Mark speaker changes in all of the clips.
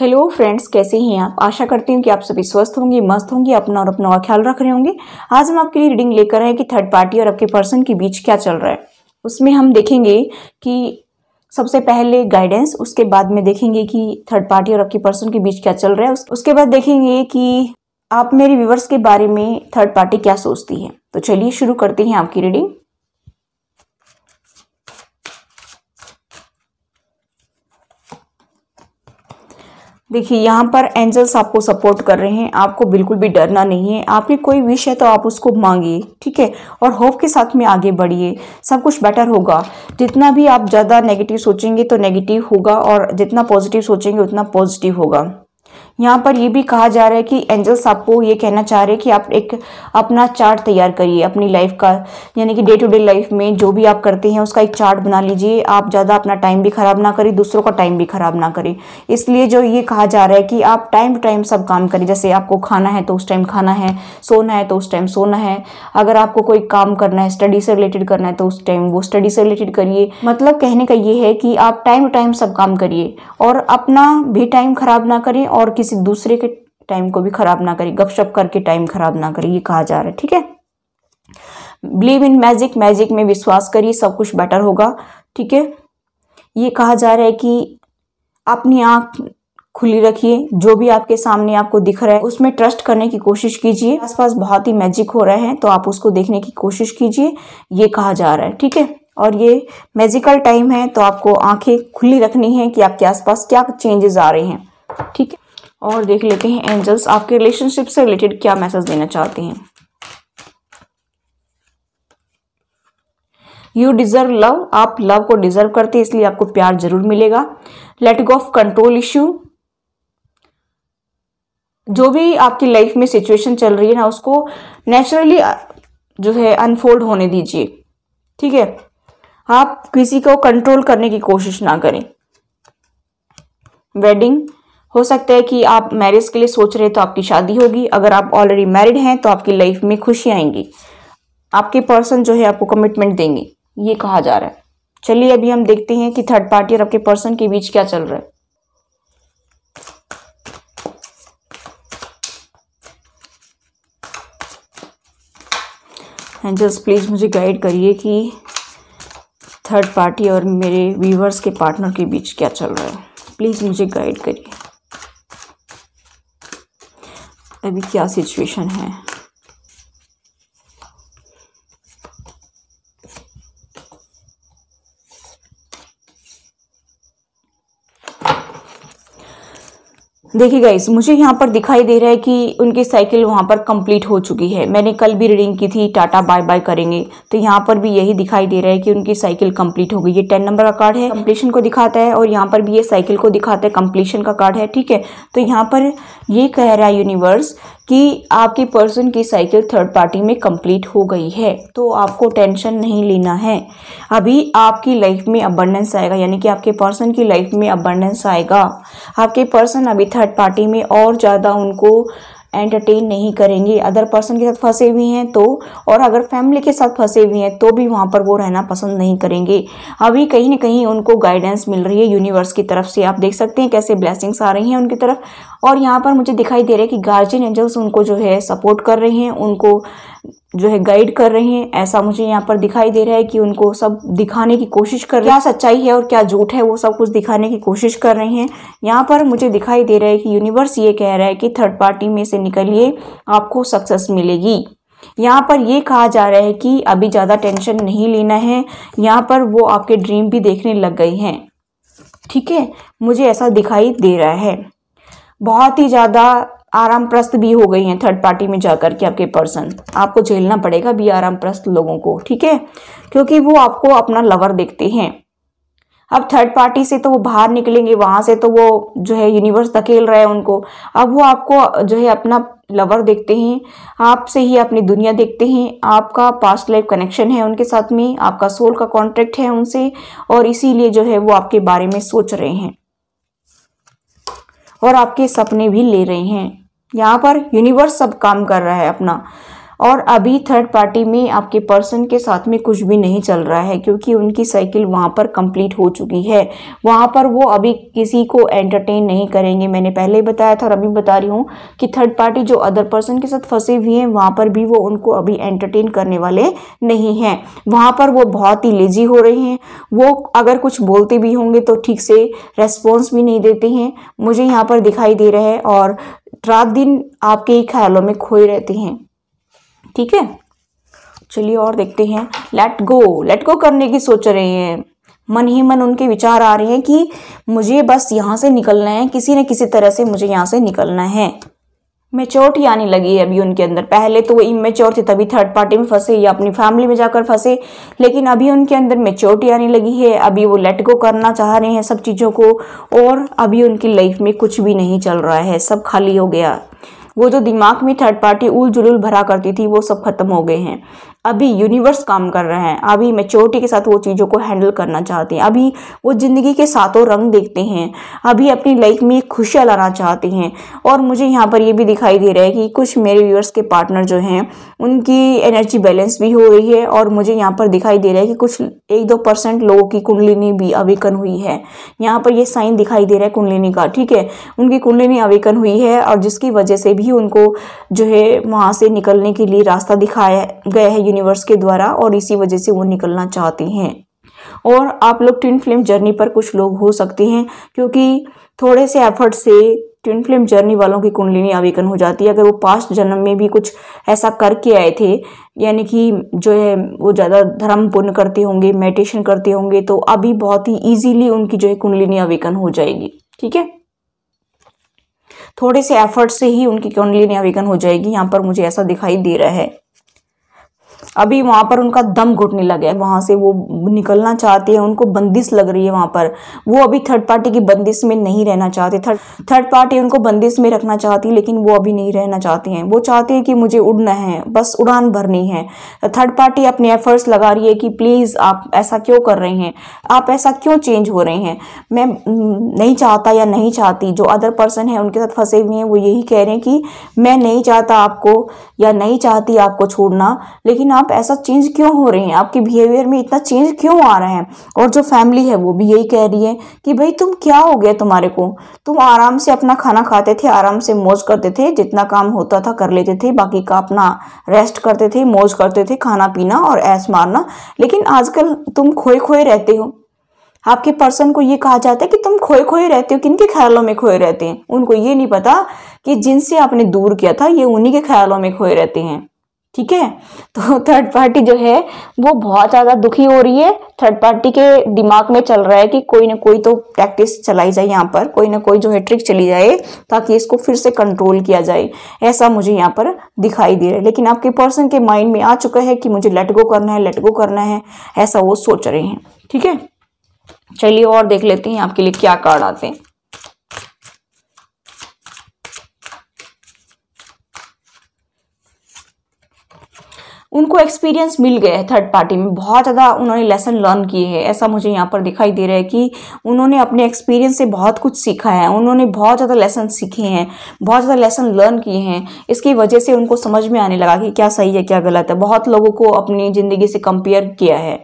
Speaker 1: Hello friends, कैसे हैं आप। आशा करती हूँ कि आप सभी स्वस्थ होंगे, मस्त होंगे, अपना और अपनों का ख्याल रख रहे होंगे। आज हम आपके लिए रीडिंग लेकर आए कि थर्ड पार्टी और आपके पर्सन के बीच क्या चल रहा है। उसमें हम देखेंगे कि सबसे पहले गाइडेंस, उसके बाद में देखेंगे कि थर्ड पार्टी और आपके पर्सन के बीच क्या चल रहा है। उसके बाद देखेंगे कि आप मेरे व्यूवर्स के बारे में थर्ड पार्टी क्या सोचती है। तो चलिए शुरू करते हैं आपकी रीडिंग। देखिए, यहाँ पर एंजल्स आपको सपोर्ट कर रहे हैं। आपको बिल्कुल भी डरना नहीं है। आपकी कोई विश है तो आप उसको मांगिए, ठीक है, और होप के साथ में आगे बढ़िए। सब कुछ बेटर होगा। जितना भी आप ज़्यादा नेगेटिव सोचेंगे तो नेगेटिव होगा, और जितना पॉजिटिव सोचेंगे उतना पॉजिटिव होगा। यहाँ पर ये भी कहा जा रहा है कि एंजल्स आपको ये कहना चाह रहे हैं कि आप एक अपना चार्ट तैयार करिए अपनी लाइफ का, यानी कि डे टू डे लाइफ में जो भी आप करते हैं उसका एक चार्ट बना लीजिए। आप ज़्यादा अपना टाइम भी खराब ना करें, दूसरों का टाइम भी खराब ना करें। इसलिए जो ये कहा जा रहा है कि आप टाइम टू टाइम सब काम करें। जैसे आपको खाना है तो उस टाइम खाना है, सोना है तो उस टाइम सोना है। अगर आपको कोई काम करना है, स्टडी से रिलेटेड करना है तो उस टाइम वो स्टडी से रिलेटेड करिए। मतलब कहने का ये है कि आप टाइम टू टाइम सब काम करिए और अपना भी टाइम खराब ना करें और किसी दूसरे के टाइम को भी खराब ना करें। गपशप करके टाइम खराब ना करें, ये कहा जा रहा है, ठीक है। बिलीव इन मैजिक, मैजिक में विश्वास करिए, सब कुछ बेटर होगा, ठीक है। ये कहा जा रहा है कि अपनी आंख खुली रखिए। जो भी आपके सामने आपको दिख रहा है उसमें ट्रस्ट करने की कोशिश कीजिए। आसपास बहुत ही मैजिक हो रहे हैं तो आप उसको देखने की कोशिश कीजिए, ये कहा जा रहा है, ठीक है। और ये मैजिकल टाइम है तो आपको आंखें खुली रखनी है कि आपके आसपास क्या चेंजेस आ रहे हैं, ठीक है। और देख लेते हैं एंजल्स आपके रिलेशनशिप से रिलेटेड क्या मैसेज देना चाहते हैं। यू डिजर्व लव, आप लव को डिजर्व करते हैं, इसलिए आपको प्यार जरूर मिलेगा। Let go of control issue, जो भी आपकी लाइफ में सिचुएशन चल रही है ना उसको नेचुरली जो है अनफोल्ड होने दीजिए, ठीक है। आप किसी को कंट्रोल करने की कोशिश ना करें। वेडिंग, हो सकता है कि आप मैरिज के लिए सोच रहे हैं तो आपकी शादी होगी। अगर आप ऑलरेडी मैरिड हैं तो आपकी लाइफ में खुशियां आएंगी। आपके पर्सन जो है आपको कमिटमेंट देंगे, ये कहा जा रहा है। चलिए अभी हम देखते हैं कि थर्ड पार्टी और आपके पर्सन के बीच क्या चल रहा है। एंजल्स प्लीज मुझे गाइड करिए कि थर्ड पार्टी और मेरे व्यूवर्स के पार्टनर के बीच क्या चल रहा है। प्लीज मुझे गाइड करिए, अभी क्या सिचुएशन है। देखिए गाइस, मुझे यहाँ पर दिखाई दे रहा है कि उनकी साइकिल वहाँ पर कंप्लीट हो चुकी है। मैंने कल भी रीडिंग की थी, टाटा बाय बाय करेंगे, तो यहाँ पर भी यही दिखाई दे रहा है कि उनकी साइकिल कंप्लीट हो गई। ये 10 नंबर का कार्ड है, कंप्लीशन को दिखाता है, और यहाँ पर भी ये साइकिल को दिखाता है, कंप्लीशन का कार्ड है, ठीक है। तो यहाँ पर ये कह रहा है यूनिवर्स कि आपके पर्सन की साइकिल थर्ड पार्टी में कंप्लीट हो गई है, तो आपको टेंशन नहीं लेना है। अभी आपकी लाइफ में अबंडेंस आएगा, यानी कि आपके पर्सन की लाइफ में अबंडेंस आएगा। आपके पर्सन अभी थर्ड पार्टी में और ज़्यादा उनको एंटरटेन नहीं करेंगे। अदर पर्सन के साथ फंसे हुए हैं तो, और अगर फैमिली के साथ फंसे हुए हैं तो भी वहाँ पर वो रहना पसंद नहीं करेंगे। अभी कहीं ना कहीं उनको गाइडेंस मिल रही है यूनिवर्स की तरफ से। आप देख सकते हैं कैसे ब्लेसिंग्स आ रही हैं उनकी तरफ। और यहाँ पर मुझे दिखाई दे रहा है कि गार्जियन एंजल्स उनको जो है सपोर्ट कर रहे हैं, उनको जो है गाइड कर रहे हैं। ऐसा मुझे यहाँ पर दिखाई दे रहा है कि उनको सब दिखाने की कोशिश कर रहे हैं, क्या सच्चाई है और क्या झूठ है वो सब कुछ दिखाने की कोशिश कर रहे हैं। यहाँ पर मुझे दिखाई दे रहा है कि यूनिवर्स ये कह रहा है कि थर्ड पार्टी में से निकलिए, आपको सक्सेस मिलेगी। यहाँ पर ये कहा जा रहा है कि अभी ज़्यादा टेंशन नहीं लेना है। यहाँ पर वो आपके ड्रीम भी देखने लग गए हैं, ठीक है, मुझे ऐसा दिखाई दे रहा है। बहुत ही ज़्यादा आराम प्रस्त भी हो गई हैं थर्ड पार्टी में जाकर के आपके पर्सन। आपको झेलना पड़ेगा भी आराम प्रस्त लोगों को, ठीक है, क्योंकि वो आपको अपना लवर देखते हैं। अब थर्ड पार्टी से तो वो बाहर निकलेंगे, वहां से तो वो जो है यूनिवर्स धकेल रहा है उनको। अब वो आपको जो है अपना लवर देखते हैं, आपसे ही अपनी दुनिया देखते हैं। आपका पास्ट लाइफ कनेक्शन है उनके साथ में, आपका सोल का कॉन्ट्रैक्ट है उनसे, और इसीलिए जो है वो आपके बारे में सोच रहे हैं और आपके सपने भी ले रहे हैं। यहाँ पर यूनिवर्स सब काम कर रहा है अपना, और अभी थर्ड पार्टी में आपके पर्सन के साथ में कुछ भी नहीं चल रहा है, क्योंकि उनकी साइकिल वहाँ पर कंप्लीट हो चुकी है। वहाँ पर वो अभी किसी को एंटरटेन नहीं करेंगे। मैंने पहले ही बताया था और अभी बता रही हूँ कि थर्ड पार्टी जो अदर पर्सन के साथ फंसे हुए हैं, वहाँ पर भी वो उनको अभी एंटरटेन करने वाले नहीं हैं। वहाँ पर वो बहुत ही लेजी हो रहे हैं। वो अगर कुछ बोलते भी होंगे तो ठीक से रेस्पॉन्स भी नहीं देते हैं, मुझे यहाँ पर दिखाई दे रहा है, और रात दिन आपके ही ख्यालों में खोए रहते हैं। ठीक है, चलिए और देखते हैं। लेट गो करने की सोच रहे हैं। मन ही मन उनके विचार आ रहे हैं कि मुझे बस यहाँ से निकलना है, किसी न किसी तरह से मुझे यहाँ से निकलना है। मैच्योरिटी आने लगी है अभी उनके अंदर। पहले तो वो इमेच्योर थे, तभी थर्ड पार्टी में फंसे या अपनी फैमिली में जाकर फंसे, लेकिन अभी उनके अंदर मैच्योरिटी आने लगी है। अभी वो लेट गो करना चाह रहे हैं सब चीज़ों को, और अभी उनकी लाइफ में कुछ भी नहीं चल रहा है, सब खाली हो गया। वो जो दिमाग में थर्ड पार्टी उल जुलूल भरा करती थी, वो सब खत्म हो गए हैं। अभी यूनिवर्स काम कर रहा है। अभी मैच्योरिटी के साथ वो चीज़ों को हैंडल करना चाहते हैं। अभी वो ज़िंदगी के सातों रंग देखते हैं। अभी अपनी लाइफ में खुशियाँ लाना चाहते हैं। और मुझे यहाँ पर ये भी दिखाई दे रहा है कि कुछ मेरे व्यूअर्स के पार्टनर जो हैं, उनकी एनर्जी बैलेंस भी हो रही है। और मुझे यहाँ पर दिखाई दे रहा है कि कुछ 1-2% लोगों की कुंडलिनी भी अवेकन हुई है। यहाँ पर ये साइन दिखाई दे रहा है कुंडलिनी का। ठीक है, उनकी कुंडलिनी अवेकन हुई है, और जिसकी वजह से भी उनको जो है वहाँ से निकलने के लिए रास्ता दिखाया गया है यूनिवर्स के द्वारा, और इसी वजह से वो निकलना चाहते हैं। और आप लोग ट्विन फ्लेम जर्नी पर कुछ लोग हो सकते हैं, क्योंकि थोड़े से एफर्ट से ट्विन फ्लेम जर्नी वालों की कुंडलिनी अवेकन हो जाती है। अगर वो पास्ट जन्म में भी कुछ ऐसा करके आए थे, यानी कि जो है वो ज़्यादा धर्म पुण्य करते होंगे, मेडिटेशन करते होंगे, तो अभी बहुत ही ईजीली उनकी जो है कुंडलिनी अवेकन हो जाएगी। ठीक है, थोड़े से एफर्ट से ही उनकी कुंडलिनी अवेकन हो जाएगी। यहाँ पर मुझे ऐसा दिखाई दे रहा है। अभी वहाँ पर उनका दम घुटने लगा है, वहाँ से वो निकलना चाहते हैं, उनको बंदिश लग रही है वहाँ पर। वो अभी थर्ड पार्टी की बंदिश में नहीं रहना चाहते। थर्ड पार्टी उनको बंदिश में रखना चाहती है, लेकिन वो अभी नहीं रहना चाहते हैं। वो चाहते हैं कि मुझे उड़ना है, बस उड़ान भरनी है। थर्ड पार्टी अपने एफर्ट्स लगा रही है कि प्लीज़ आप ऐसा क्यों कर रहे हैं, आप ऐसा क्यों चेंज हो रहे हैं। मैं नहीं चाहता या नहीं चाहती, जो अदर पर्सन है उनके साथ फंसे हुए हैं, वो यही कह रहे हैं कि मैं नहीं चाहता आपको या नहीं चाहती आपको छोड़ना, लेकिन आप ऐसा चेंज क्यों हो रहे हैं, आपके बिहेवियर में इतना चेंज क्यों आ रहा है। और जो फैमिली है वो भी यही कह रही है कि भाई तुम क्या हो गया तुम्हारे को, तुम आराम से अपना खाना खाते थे, आराम से मौज करते थे, जितना काम होता था कर लेते थे, बाकी का अपना रेस्ट करते थे, मौज करते थे, खाना पीना और ऐश मारना, लेकिन आजकल तुम खोए खोए रहते हो। आपके पर्सन को ये कहा जाता है कि तुम खोए खोए रहते हो। किनके ख्यालों में खोए रहते हैं, उनको ये नहीं पता कि जिनसे आपने दूर किया था ये उन्हीं के ख्यालों में खोए रहते हैं। ठीक है, तो थर्ड पार्टी जो है वो बहुत ज़्यादा दुखी हो रही है। थर्ड पार्टी के दिमाग में चल रहा है कि कोई ना कोई तो टैक्टिक्स चलाई जाए, यहाँ पर कोई ना कोई जो है ट्रिक चली जाए, ताकि इसको फिर से कंट्रोल किया जाए। ऐसा मुझे यहाँ पर दिखाई दे रहा है। लेकिन आपके पर्सन के माइंड में आ चुका है कि मुझे लेट गो करना है, लेट गो करना है, ऐसा वो सोच रहे हैं। ठीक है, चलिए और देख लेते हैं आपके लिए क्या कार्ड आते हैं। उनको एक्सपीरियंस मिल गया है थर्ड पार्टी में, बहुत ज़्यादा उन्होंने लेसन लर्न किए हैं। ऐसा मुझे यहाँ पर दिखाई दे रहा है कि उन्होंने अपने एक्सपीरियंस से बहुत कुछ सीखा है, उन्होंने बहुत ज़्यादा लेसन सीखे हैं, बहुत ज़्यादा लेसन लर्न किए हैं। इसकी वजह से उनको समझ में आने लगा कि क्या सही है क्या गलत है। बहुत लोगों को अपनी ज़िंदगी से कंपेयर किया है,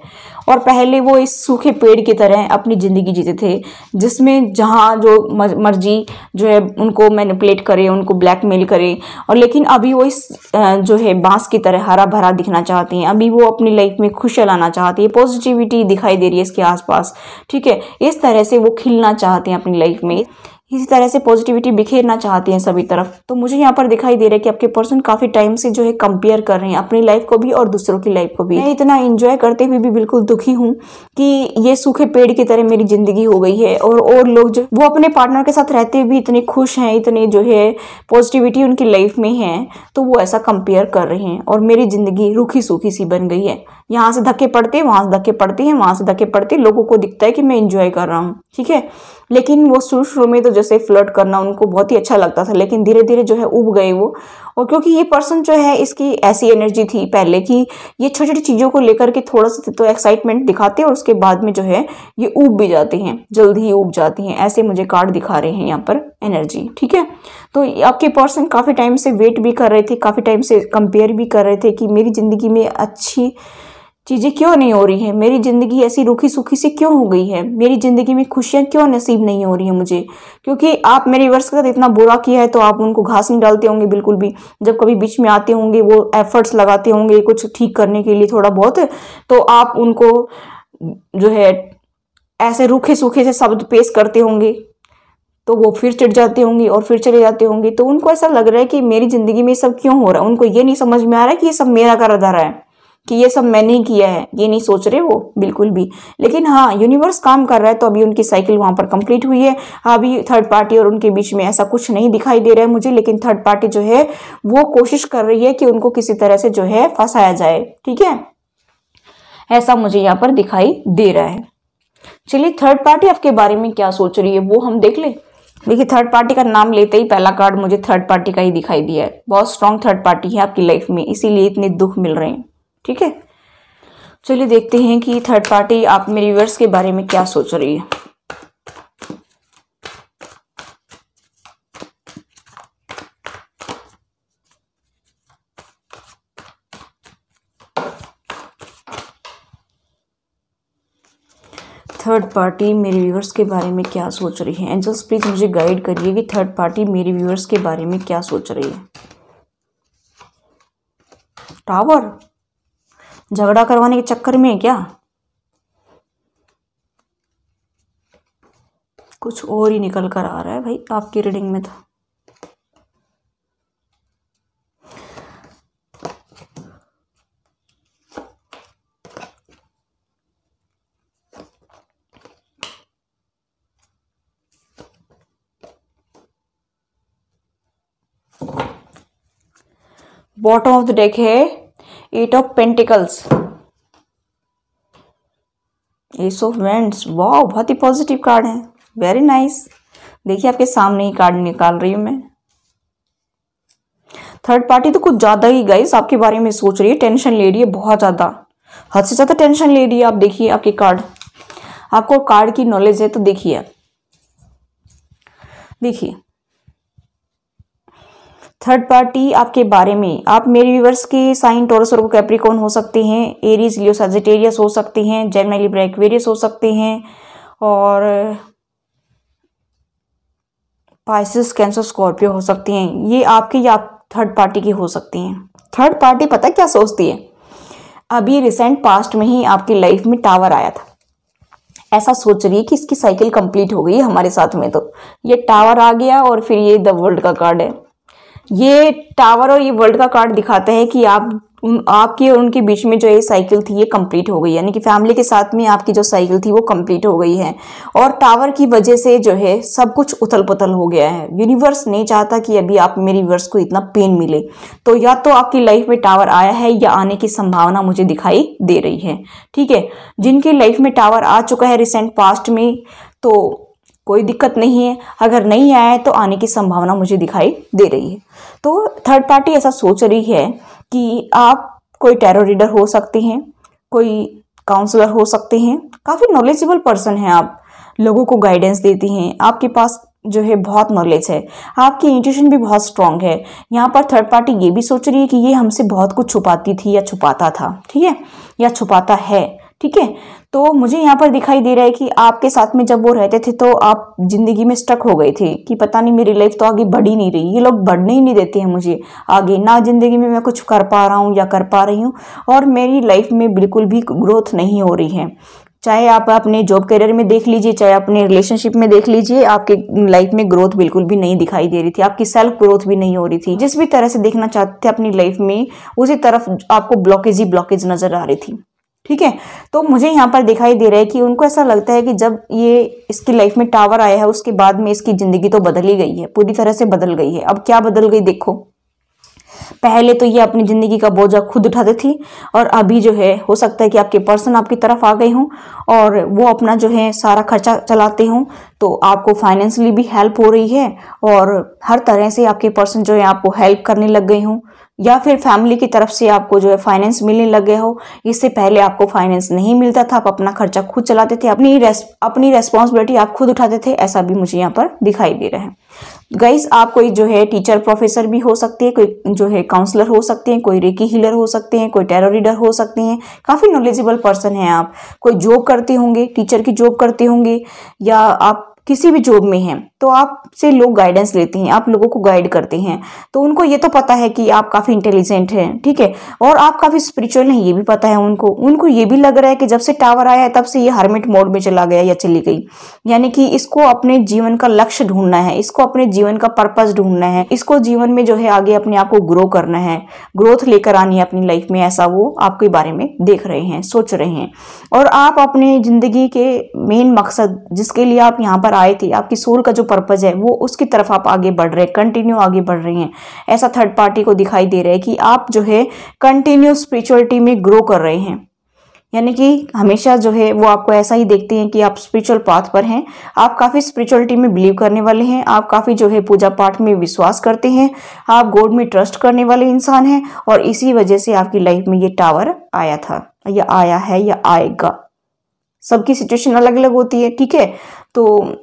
Speaker 1: और पहले वो इस सूखे पेड़ की तरह अपनी ज़िंदगी जीते थे, जिसमें जहाँ जो मर्जी जो है उनको मैनिपुलेट करे, उनको ब्लैकमेल करे। और लेकिन अभी वो इस जो है बांस की तरह हरा भरा दिखना चाहती हैं। अभी वो अपनी लाइफ में खुशियाँ लाना चाहती है, पॉजिटिविटी दिखाई दे रही है इसके आसपास। ठीक है, इस तरह से वो खिलना चाहते हैं अपनी लाइफ में, इसी तरह से पॉजिटिविटी बिखेरना चाहती हैं सभी तरफ। तो मुझे यहाँ पर दिखाई दे रहा है कि आपके पर्सन काफ़ी टाइम से जो है कंपेयर कर रहे हैं अपनी लाइफ को भी और दूसरों की लाइफ को भी। मैं इतना एंजॉय करते हुए भी बिल्कुल दुखी हूँ कि ये सूखे पेड़ की तरह मेरी ज़िंदगी हो गई है, और लोग जो वो अपने पार्टनर के साथ रहते हुए भी इतने खुश हैं, इतने जो है पॉजिटिविटी उनकी लाइफ में है, तो वो ऐसा कंपेयर कर रहे हैं और मेरी ज़िंदगी रूखी सूखी सी बन गई है। यहाँ से धक्के पड़ते, वहाँ से धक्के पड़ते हैं, वहाँ से धक्के पड़ते, लोगों को दिखता है कि मैं इंजॉय कर रहा हूँ। ठीक है, लेकिन वो शुरू में तो जैसे फ्लर्ट करना उनको बहुत ही अच्छा लगता था, लेकिन धीरे धीरे जो है उब गए वो। और क्योंकि ये पर्सन जो है इसकी ऐसी एनर्जी थी पहले कि ये छोटी छोटी चीज़ों को लेकर के थोड़ा सा तो एक्साइटमेंट दिखाते हैं और उसके बाद में जो है ये ऊब भी जाते हैं, जल्दी ही ऊब जाती हैं। ऐसे मुझे कार्ड दिखा रहे हैं यहाँ पर एनर्जी, ठीक है। तो आपके पर्सन काफ़ी टाइम से वेट भी कर रहे थे, काफ़ी टाइम से कंपेयर भी कर रहे थे कि मेरी ज़िंदगी में अच्छी चीज़ें क्यों नहीं हो रही हैं, मेरी ज़िंदगी ऐसी रूखी सूखी सी क्यों हो गई है, मेरी ज़िंदगी में खुशियाँ क्यों नसीब नहीं हो रही हैं मुझे। क्योंकि आप मेरे व्यूअर्स के साथ इतना बुरा किया है तो आप उनको घास नहीं डालते होंगे बिल्कुल भी। जब कभी बीच में आते होंगे वो एफर्ट्स लगाते होंगे कुछ ठीक करने के लिए थोड़ा बहुत, तो आप उनको जो है ऐसे रूखे सूखे से शब्द पेश करते होंगे, तो वो फिर चिढ़ जाते होंगे और फिर चले जाते होंगे। तो उनको ऐसा लग रहा है कि मेरी ज़िंदगी में ये सब क्यों हो रहा है। उनको ये नहीं समझ में आ रहा है कि ये सब मेरा कर धरा है, कि ये सब मैंने ही किया है, ये नहीं सोच रहे वो बिल्कुल भी। लेकिन हाँ, यूनिवर्स काम कर रहा है, तो अभी उनकी साइकिल वहाँ पर कंप्लीट हुई है। अभी थर्ड पार्टी और उनके बीच में ऐसा कुछ नहीं दिखाई दे रहा है मुझे, लेकिन थर्ड पार्टी जो है वो कोशिश कर रही है कि उनको किसी तरह से जो है फंसाया जाए, ठीक है। ऐसा मुझे यहाँ पर दिखाई दे रहा है। चलिए थर्ड पार्टी आपके बारे में क्या सोच रही है वो हम देख ले। देखिए थर्ड पार्टी का नाम लेते ही पहला कार्ड मुझे थर्ड पार्टी का ही दिखाई दिया है। बहुत स्ट्रांग थर्ड पार्टी है आपकी लाइफ में, इसीलिए इतने दुख मिल रहे हैं, ठीक है। चलिए देखते हैं कि थर्ड पार्टी आप मेरे व्यूअर्स के बारे में क्या सोच रही है। थर्ड पार्टी मेरे व्यूअर्स के बारे में क्या सोच रही है। एंजल्स प्लीज मुझे गाइड करिए कि थर्ड पार्टी मेरे व्यूअर्स के बारे में क्या सोच रही है। टावर, झगड़ा करवाने के चक्कर में है क्या? कुछ और ही निकल कर आ रहा है भाई आपकी रीडिंग में तो। बॉटम ऑफ द डेक है eight of pentacles, ace of wands. वाह, बहुत ही पॉजिटिव कार्ड है, वेरी नाइस। देखिए आपके सामने ही कार्ड निकाल रही हूं मैं। थर्ड पार्टी तो कुछ ज्यादा ही गाइस आपके बारे में सोच रही है, टेंशन ले रही है बहुत ज्यादा, हद से ज्यादा टेंशन ले रही है। आप देखिए आपके कार्ड, आपको कार्ड की नॉलेज है तो देखिए देखिए थर्ड पार्टी आपके बारे में, आप मेरे व्यूअर्स के साइन टॉरस और कैप्रिकॉर्न हो सकते हैं, एरीज, लियो, सजिटेरियस हो सकते हैं, जेमिनी, लिब्रा, एक्वेरियस हो सकते हैं, और पाइसेस, कैंसर, स्कॉर्पियो हो सकती हैं। ये आपके या थर्ड पार्टी की हो सकती हैं। थर्ड पार्टी पता क्या सोचती है, अभी रिसेंट पास्ट में ही आपकी लाइफ में टावर आया था, ऐसा सोच रही है कि इसकी साइकिल कंप्लीट हो गई हमारे साथ में। तो ये टावर आ गया और फिर ये द वर्ल्ड का कार्ड है। ये टावर और ये वर्ल्ड का कार्ड दिखाता है कि आपके और उनके बीच में जो ये साइकिल थी ये कंप्लीट हो गई, यानी कि फैमिली के साथ में आपकी जो साइकिल थी वो कंप्लीट हो गई है। और टावर की वजह से जो है सब कुछ उथल पुथल हो गया है। यूनिवर्स नहीं चाहता कि अभी आप मेरी व्यूअर्स को इतना पेन मिले, तो या तो आपकी लाइफ में टावर आया है या आने की संभावना मुझे दिखाई दे रही है, ठीक है। जिनकी लाइफ में टावर आ चुका है रिसेंट पास्ट में तो कोई दिक्कत नहीं है, अगर नहीं आया है तो आने की संभावना मुझे दिखाई दे रही है। तो थर्ड पार्टी ऐसा सोच रही है कि आप कोई टैरो रीडर हो सकते हैं, कोई काउंसलर हो सकते हैं, काफ़ी नॉलेजेबल पर्सन हैं आप, लोगों को गाइडेंस देती हैं, आपके पास जो है बहुत नॉलेज है, आपकी इंट्यूशन भी बहुत स्ट्रांग है। यहाँ पर थर्ड पार्टी ये भी सोच रही है कि ये हमसे बहुत कुछ छुपाती थी या छुपाता था, ठीक है, या छुपाता है, ठीक है। तो मुझे यहाँ पर दिखाई दे रहा है कि आपके साथ में जब वो रहते थे तो आप जिंदगी में स्टक हो गए थे कि पता नहीं मेरी लाइफ तो आगे बढ़ ही नहीं रही, ये लोग बढ़ने ही नहीं देते हैं मुझे आगे, ना जिंदगी में मैं कुछ कर पा रहा हूँ या कर पा रही हूँ, और मेरी लाइफ में बिल्कुल भी ग्रोथ नहीं हो रही है। चाहे आप अपने जॉब करियर में देख लीजिए, चाहे अपने रिलेशनशिप में देख लीजिए, आपके लाइफ में ग्रोथ बिल्कुल भी नहीं दिखाई दे रही थी, आपकी सेल्फ ग्रोथ भी नहीं हो रही थी। जिस भी तरह से देखना चाहते थे अपनी लाइफ में उसी तरफ आपको ब्लॉकेज ही ब्लॉकेज नजर आ रही थी, ठीक है। तो मुझे यहाँ पर दिखाई दे रहा है कि उनको ऐसा लगता है कि जब ये इसकी लाइफ में टावर आया है उसके बाद में इसकी जिंदगी तो बदल ही गई है, पूरी तरह से बदल गई है। अब क्या बदल गई देखो, पहले तो ये अपनी ज़िंदगी का बोझा खुद उठाते थी और अभी जो है हो सकता है कि आपके पर्सन आपकी तरफ आ गए हों और वो अपना जो है सारा खर्चा चलाते हों, तो आपको फाइनेंशियली भी हेल्प हो रही है और हर तरह से आपके पर्सन जो है आपको हेल्प करने लग गए हों, या फिर फैमिली की तरफ से आपको जो है फाइनेंस मिलने लग गया हो। इससे पहले आपको फाइनेंस नहीं मिलता था, आप अपना खर्चा खुद चलाते थे, अपनी रेस्पॉन्सिबिलिटी आप खुद उठाते थे, ऐसा भी मुझे यहाँ पर दिखाई दे रहा है। गाइस, आप कोई जो है टीचर प्रोफेसर भी हो सकती है, कोई जो है काउंसलर हो सकते हैं, कोई रेकी हीलर हो सकते हैं, कोई टैरो रीडर हो सकते हैं, काफ़ी नॉलेजेबल पर्सन हैं आप। कोई जॉब करते होंगे, टीचर की जॉब करते होंगे, या आप किसी भी जॉब में हैं, तो आपसे लोग गाइडेंस लेते हैं, आप लोगों को गाइड करते हैं, तो उनको ये तो पता है कि आप काफ़ी इंटेलिजेंट हैं, ठीक है, और आप काफ़ी स्पिरिचुअल हैं, ये भी पता है उनको ये भी लग रहा है कि जब से टावर आया है तब से ये हर्मिट मोड में चला गया या चली गई, यानी कि इसको अपने जीवन का लक्ष्य ढूंढना है, इसको अपने जीवन का पर्पस ढूंढना है, इसको जीवन में जो है आगे अपने आप को ग्रो करना है, ग्रोथ लेकर आनी है अपनी लाइफ में, ऐसा वो आपके बारे में देख रहे हैं, सोच रहे हैं। और आप अपने जिंदगी के मेन मकसद जिसके लिए आप यहाँ पर आए थे, आपकी सोल का जो पर्पस है, वो उसकी तरफ आप आगे बढ़ रहे हैं, कंटिन्यू आगे बढ़ रहे हैं। ऐसा थर्ड पार्टी को दिखाई दे रहा है कि आप जो है कंटिन्यू स्पिरिचुअलिटी में ग्रो कर रहे हैं, यानी कि हमेशा जो है वो आपको ऐसा ही देखते हैं कि आप स्पिरिचुअल पाथ पर हैं, आप काफ़ी स्पिरिचुअलिटी में बिलीव करने वाले हैं, आप काफ़ी जो है पूजा पाठ में विश्वास करते हैं, आप गॉड में ट्रस्ट करने वाले इंसान हैं, और इसी वजह से आपकी लाइफ में ये टावर आया था, या आया है, या आएगा। सबकी सिचुएशन अलग अलग होती है, ठीक है। तो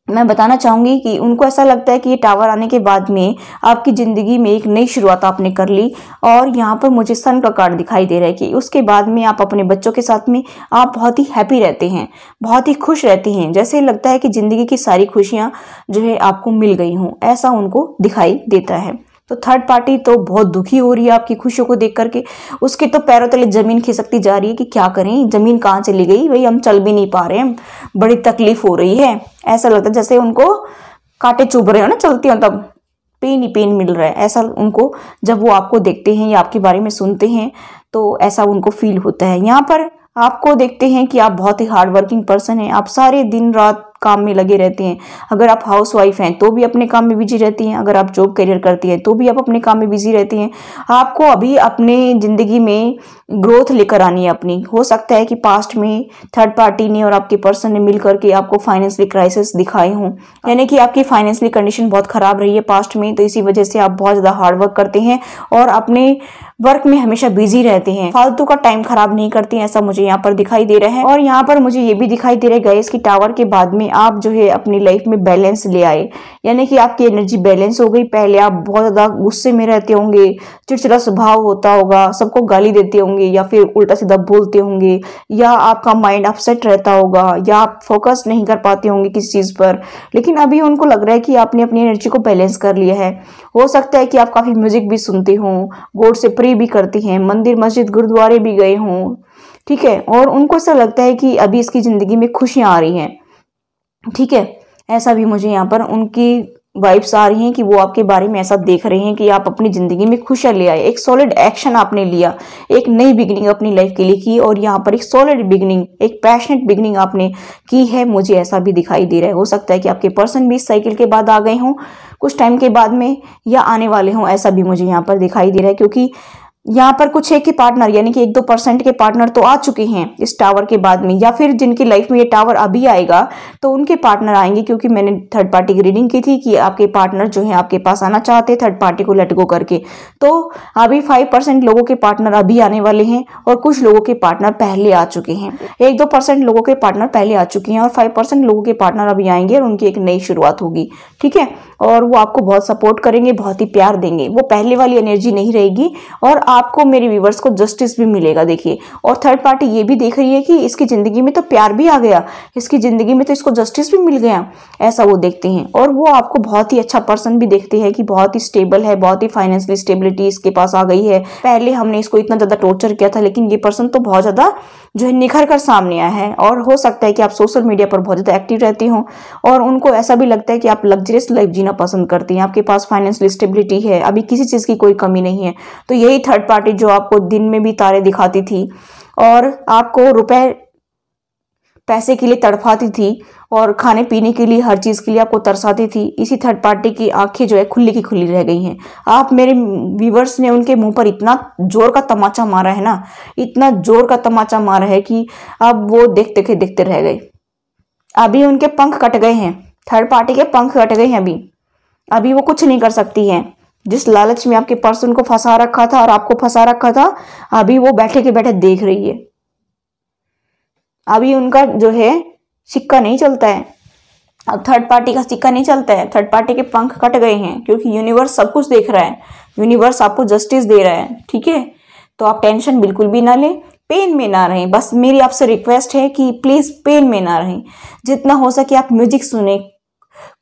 Speaker 1: मैं बताना चाहूंगी कि उनको ऐसा लगता है कि ये टावर आने के बाद में आपकी ज़िंदगी में एक नई शुरुआत आपने कर ली, और यहाँ पर मुझे सन का कार्ड दिखाई दे रहा है कि उसके बाद में आप अपने बच्चों के साथ में आप बहुत ही हैप्पी रहते हैं, बहुत ही खुश रहते हैं, जैसे लगता है कि ज़िंदगी की सारी खुशियाँ जो है आपको मिल गई हों, ऐसा उनको दिखाई देता है। तो थर्ड पार्टी तो बहुत दुखी हो रही है आपकी खुशियों को देख करके, उसके तो पैरों तले जमीन खिसकती जा रही है कि क्या करें, जमीन कहाँ चली गई भाई, हम चल भी नहीं पा रहे हैं, बड़ी तकलीफ हो रही है। ऐसा लगता है जैसे उनको कांटे चुभ रहे हो ना, चलती हो तब पेन ही पेन मिल रहा है, ऐसा उनको जब वो आपको देखते हैं या आपके बारे में सुनते हैं तो ऐसा उनको फील होता है। यहाँ पर आपको देखते हैं कि आप बहुत ही हार्ड वर्किंग पर्सन हैं, आप सारे दिन रात काम में लगे रहते हैं। अगर आप हाउस वाइफ हैं तो भी अपने काम में बिजी रहती हैं, अगर आप जॉब करियर करती हैं तो भी आप अपने काम में बिजी रहती हैं। आपको अभी अपने ज़िंदगी में ग्रोथ लेकर आनी है अपनी। हो सकता है कि पास्ट में थर्ड पार्टी ने और आपके पर्सन ने मिल करके आपको फाइनेंशियली क्राइसिस दिखाए हों, यानी कि आपकी फाइनेंशियली कंडीशन बहुत ख़राब रही है पास्ट में, तो इसी वजह से आप बहुत ज़्यादा हार्ड वर्क करते हैं और अपने वर्क में हमेशा बिजी रहते हैं, फालतू का टाइम खराब नहीं करते हैं, ऐसा मुझे यहाँ पर दिखाई दे रहा है। और यहाँ पर मुझे ये भी दिखाई दे रहा है गाइस कि टावर के बाद में आप जो है अपनी लाइफ में बैलेंस ले आए, यानी कि आपकी एनर्जी बैलेंस हो गई। पहले आप बहुत ज़्यादा गुस्से में रहते होंगे, चिड़चिड़ा स्वभाव होता होगा, सबको गाली देते होंगे या फिर उल्टा सीधा बोलते होंगे, या आपका माइंड अपसेट रहता होगा, या आप फोकस नहीं कर पाते होंगे किसी चीज़ पर। लेकिन अभी उनको लग रहा है कि आपने अपनी एनर्जी को बैलेंस कर लिया है। हो सकता है कि आप काफ़ी म्यूजिक भी सुनते हों, गॉड से प्रे भी करते हैं, मंदिर मस्जिद गुरुद्वारे भी गए हों, ठीक है, और उनको ऐसा लगता है कि अभी इसकी ज़िंदगी में खुशियाँ आ रही हैं, ठीक है। ऐसा भी मुझे यहाँ पर उनकी वाइब्स आ रही हैं कि वो आपके बारे में ऐसा देख रहे हैं कि आप अपनी ज़िंदगी में खुशियाँ ले आए, एक सॉलिड एक्शन आपने लिया, एक नई बिगनिंग अपनी लाइफ के लिए की, और यहाँ पर एक सॉलिड बिगनिंग, एक पैशनेट बिगनिंग आपने की है, मुझे ऐसा भी दिखाई दे रहा है। हो सकता है कि आपके पर्सन भी इस साइकिल के बाद आ गए हों कुछ टाइम के बाद में, या आने वाले हों, ऐसा भी मुझे यहाँ पर दिखाई दे रहा है, क्योंकि यहाँ पर कुछ एक ही पार्टनर यानी कि 1-2% के पार्टनर तो आ चुके हैं इस टावर के बाद में, या फिर जिनकी लाइफ में ये टावर अभी आएगा तो उनके पार्टनर आएंगे, क्योंकि मैंने थर्ड पार्टी की रीडिंग की थी कि आपके पार्टनर जो है आपके पास आना चाहते हैं थर्ड पार्टी को लेट गो करके। तो अभी 5% लोगों के पार्टनर अभी आने वाले हैं और कुछ लोगों के पार्टनर पहले आ चुके हैं। 1-2% लोगों के पार्टनर पहले आ चुके हैं और 5% लोगों के पार्टनर अभी आएंगे और उनकी एक नई शुरुआत होगी, ठीक है। और वो आपको बहुत सपोर्ट करेंगे, बहुत ही प्यार देंगे, वो पहले वाली एनर्जी नहीं रहेगी, और आपको मेरे व्यूवर्स को जस्टिस भी मिलेगा। देखिए, और थर्ड पार्टी ये भी देख रही है कि इसकी जिंदगी में तो प्यार भी आ गया, इसकी जिंदगी में तो इसको जस्टिस भी मिल गया, ऐसा वो देखते हैं। और वो आपको बहुत ही अच्छा पर्सन भी देखते हैं कि बहुत ही स्टेबल है, बहुत ही फाइनेंशियली स्टेबिलिटी इसके पास आ गई है। पहले हमने इसको इतना ज्यादा टॉर्चर किया था, लेकिन ये पर्सन तो बहुत ज्यादा जो है निखर कर सामने आया है। और हो सकता है कि आप सोशल मीडिया पर बहुत ज्यादा एक्टिव रहती हो, और उनको ऐसा भी लगता है कि आप लग्जरियस लाइफ जीना पसंद करती हैं, आपके पास फाइनेंशियल स्टेबिलिटी है, अभी किसी चीज़ की कोई कमी नहीं है। तो यही थर्ड पार्टी जो आपको दिन में भी तारे दिखाती थी और आपको रुपए पैसे के लिए तड़पाती थी और खाने पीने के लिए हर चीज़ के लिए आपको तरसाती थी। इसी थर्ड पार्टी की आंखें जो है खुली की खुली रह गई हैं। आप मेरे व्यूवर्स ने उनके मुंह पर इतना जोर का तमाचा मारा है ना, इतना जोर का तमाचा मारा है कि अब वो देखते रह गए। अभी उनके पंख कट गए हैं, थर्ड पार्टी के पंख कट गए हैं। अभी वो कुछ नहीं कर सकती हैं। जिस लालच में आपके पर्सन को फंसा रखा था और आपको फंसा रखा था, अभी वो बैठे के बैठे देख रही है। अभी उनका जो है सिक्का नहीं चलता है, अब थर्ड पार्टी का सिक्का नहीं चलता है। थर्ड पार्टी के पंख कट गए हैं क्योंकि यूनिवर्स सब कुछ देख रहा है, यूनिवर्स आपको जस्टिस दे रहा है। ठीक है, तो आप टेंशन बिल्कुल भी ना लें, पेन में ना रहें। बस मेरी आपसे रिक्वेस्ट है कि प्लीज पेन में ना रहें। जितना हो सके आप म्यूजिक सुने,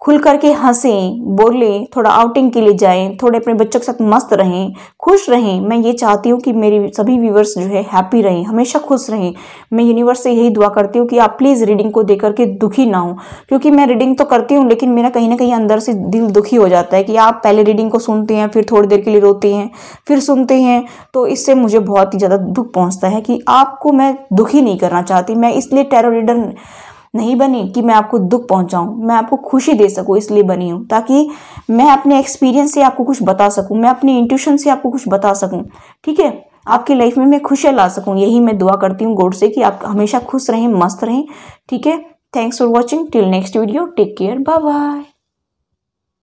Speaker 1: खुल करके हंसें, बोलें, थोड़ा आउटिंग के लिए जाएं, थोड़े अपने बच्चों के साथ मस्त रहें, खुश रहें। मैं ये चाहती हूँ कि मेरी सभी व्यूवर्स जो है हैप्पी रहें, हमेशा खुश रहें। मैं यूनिवर्स से यही दुआ करती हूँ कि आप प्लीज़ रीडिंग को देख करके दुखी ना हो, क्योंकि मैं रीडिंग तो करती हूँ लेकिन मेरा कहीं ना कहीं अंदर से दिल दुखी हो जाता है कि आप पहले रीडिंग को सुनते हैं, फिर थोड़ी देर के लिए रोते हैं, फिर सुनते हैं। तो इससे मुझे बहुत ही ज़्यादा दुख पहुँचता है कि आपको मैं दुखी नहीं करना चाहती। मैं इसलिए टैरो रीडर नहीं बनी कि मैं आपको दुख पहुंचाऊं, मैं आपको खुशी दे सकूं, इसलिए बनी हूं ताकि मैं अपने एक्सपीरियंस से आपको कुछ बता सकूं, मैं अपनी इंट्यूशन से आपको कुछ बता सकूं। ठीक है, आपकी लाइफ में मैं खुशियां ला सकूं। यही मैं दुआ करती हूँ गॉड से कि आप हमेशा खुश रहें, मस्त रहें। ठीक है, thanks for watching, till next video, take care, bye bye.